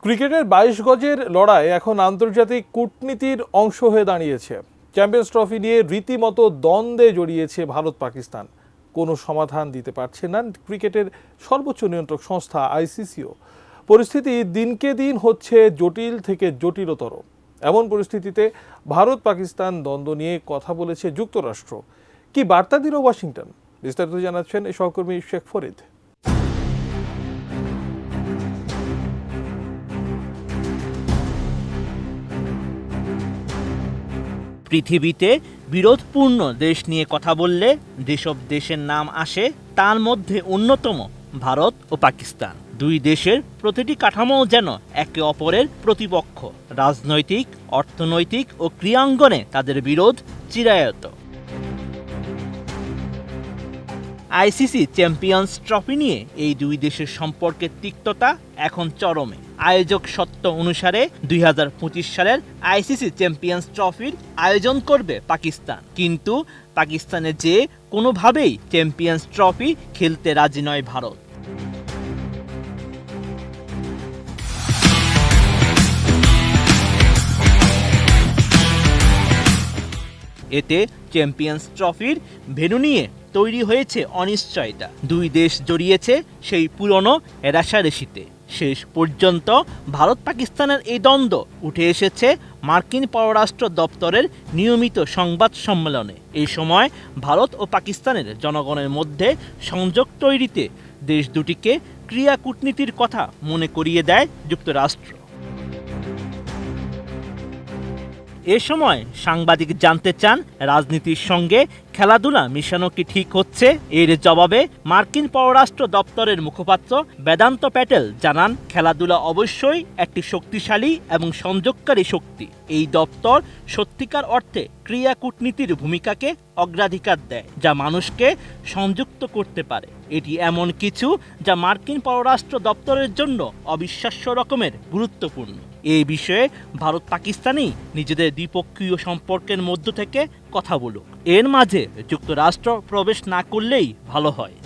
ক্রিকেটের ২২ গজের লড়াই এখন আন্তর্জাতিক কূটনীতির অংশ হয়ে দাঁড়িয়েছে। চ্যাম্পিয়ন্স ট্রফি নিয়ে রীতিমতো দ্বন্দ্বে জড়িয়েছে ভারত পাকিস্তান। কোনো সমাধান দিতে পারছে না ক্রিকেটের সর্বোচ্চ নিয়ন্ত্রক সংস্থা আইসিসিও। পরিস্থিতি দিনকে দিন হচ্ছে জটিল থেকে জটিলতর। এমন পরিস্থিতিতে ভারত পাকিস্তান দ্বন্দ্ব নিয়ে কথা বলেছে যুক্তরাষ্ট্র। কি বার্তা দিল ওয়াশিংটন? বিস্তারিত জানাচ্ছেন সহকর্মী শেখ ফরিদ। পৃথিবীতে বিরোধপূর্ণ দেশ নিয়ে কথা বললে যেসব দেশের নাম আসে তার মধ্যে অন্যতম ভারত ও পাকিস্তান। দুই দেশের প্রতিটি কাঠামো যেন একে অপরের প্রতিপক্ষ। রাজনৈতিক, অর্থনৈতিক ও ক্রীড়াঙ্গনে তাদের বিরোধ চিরায়ত। আইসিসি চ্যাম্পিয়ন্স ট্রফি নিয়ে এই দুই দেশের সম্পর্কের তিক্ততা এখন চরমে। আয়োজক সত্ত্ব অনুসারে ২০২৫ সালের আইসিসি চ্যাম্পিয়ন্স ট্রফির আয়োজন করবে পাকিস্তান, কিন্তু পাকিস্তানে যে কোনোভাবেই চ্যাম্পিয়ন্স ট্রফি খেলতে রাজি নয় ভারত। এতে চ্যাম্পিয়ন্স ট্রফির ভেন্যু নিয়ে তৈরি হয়েছে অনিশ্চয়তা। দুই দেশ জড়িয়েছে সেই পুরনো রেষারেষিতে। শেষ পর্যন্ত ভারত পাকিস্তানের এই দ্বন্দ্ব উঠে এসেছে মার্কিন পররাষ্ট্র দপ্তরের নিয়মিত সংবাদ সম্মেলনে। এই সময় ভারত ও পাকিস্তানের জনগণের মধ্যে সংযোগ তৈরিতে দেশ দুটিকে ক্রীড়া কূটনীতির কথা মনে করিয়ে দেয় যুক্তরাষ্ট্র। এ সময় সাংবাদিক জানতে চান, রাজনীতির সঙ্গে খেলাধুলা মিশানো কি ঠিক হচ্ছে? এর জবাবে মার্কিন পররাষ্ট্র দপ্তরের মুখপাত্র বেদান্ত প্যাটেল জানান, খেলাধুলা অবশ্যই একটি শক্তিশালী এবং সংযোগকারী শক্তি। এই দপ্তর সত্যিকার অর্থে ক্রীড়া কূটনীতির ভূমিকাকে অগ্রাধিকার দেয়, যা মানুষকে সংযুক্ত করতে পারে। এটি এমন কিছু যা মার্কিন পররাষ্ট্র দপ্তরের জন্য অবিশ্বাস্য রকমের গুরুত্বপূর্ণ। এই বিষয়ে ভারত পাকিস্তানই নিজেদের দ্বিপক্ষীয় সম্পর্কের মধ্য থেকে কথা বলুক। এর মাঝে যুক্তরাষ্ট্র প্রবেশ না করলেই ভালো হয়।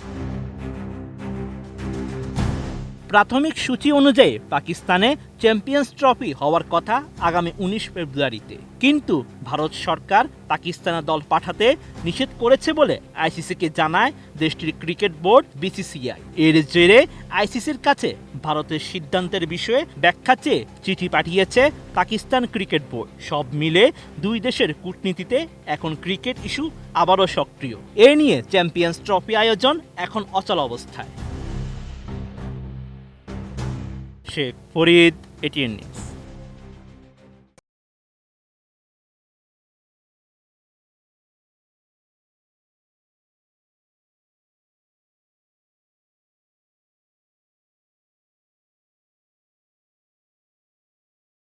প্রাথমিক সূচি অনুযায়ী পাকিস্তানে চ্যাম্পিয়ন্স ট্রফি হওয়ার কথা আগামী ১৯ ফেব্রুয়ারিতে, কিন্তু ভারত সরকার পাকিস্তানের দল পাঠাতে নিষেধ করেছে বলে আইসিসিকে জানায় দেশটির ক্রিকেট বোর্ড বিসিসিআই। এর জেরে আইসিসির কাছে ভারতের সিদ্ধান্তের বিষয়ে ব্যাখ্যা চেয়ে চিঠি পাঠিয়েছে পাকিস্তান ক্রিকেট বোর্ড। সব মিলে দুই দেশের কূটনীতিতে এখন ক্রিকেট ইস্যু আবারও সক্রিয়। এ নিয়ে চ্যাম্পিয়ন্স ট্রফি আয়োজন এখন অচল অবস্থায়। Sheikh Farid, ATN news.